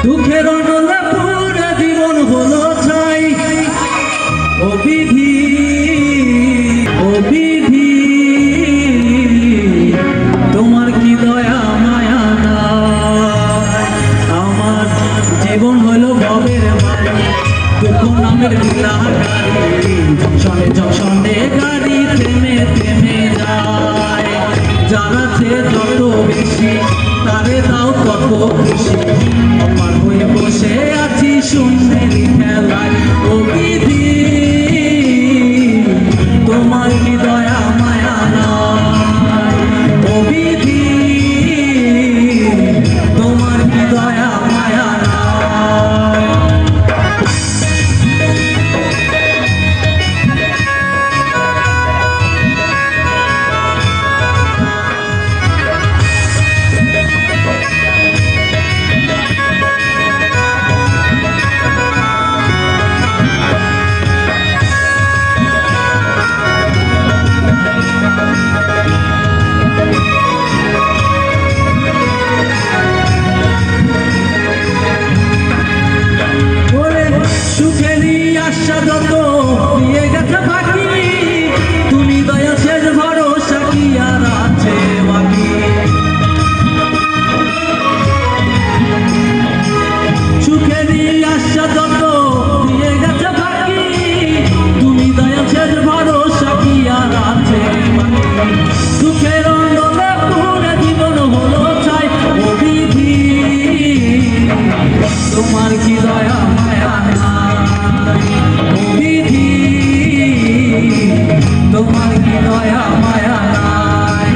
দুঃখের অনলে পুরে জীবন হলো ছাই। ও বিধি, ও বিধি, তোমার কি দয়া মায়া নাই। আমার জীবন হলো ভবের বাড়ি, দুঃখ নামের লীলা গাড়ি, জংশনে জংশনে গাড়ি থেমে থেমে যায়। যার আছে যত বেশি তারে দাও তত খুশি, অপার হয়ে বসে আছি শূন্যের খেলায়। ও বিধি, তোমার কি দয়া মায়া নাই। ও বিধি, তোমার কি দয়া মায়া নাই। সুখেরই আশা যত দিয়ে গেছে বাকি, তুমি দয়া শেষ ভরসা কি আর আছে বাকি। সুখেরই আশা যত দিয়ে গেছে বাকি, তুমি দয়া শেষ ভরসা কি আর আছে বাকি। সুখের অনলে পুরে জীবন হলো ছাই। ও বিধি, তোমার কি দয়া মায়া নাই। ও বিধি, তোমার কি দয়া মায়া নাই।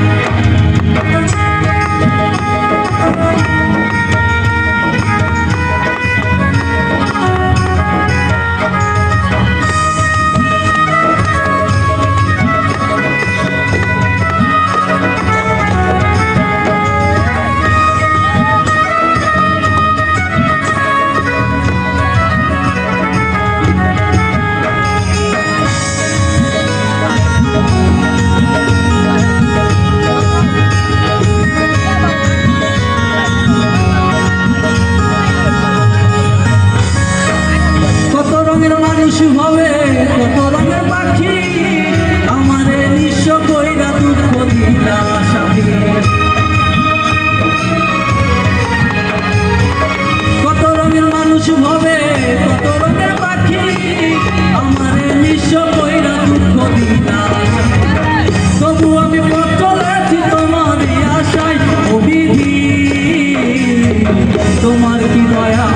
মানুষ হবে কত রঙের পাখি, আমারে নিঃস্ব কইরা দুঃখ দিলা সাথী। কত রঙের মানুষ হবে কত রঙের পাখি, আমারে নিঃস্ব কইরা দুঃখ দিলা। তবু আমি পথ চলেছি তোমারই আশায়। ও বিধি, তোমার কি দয়া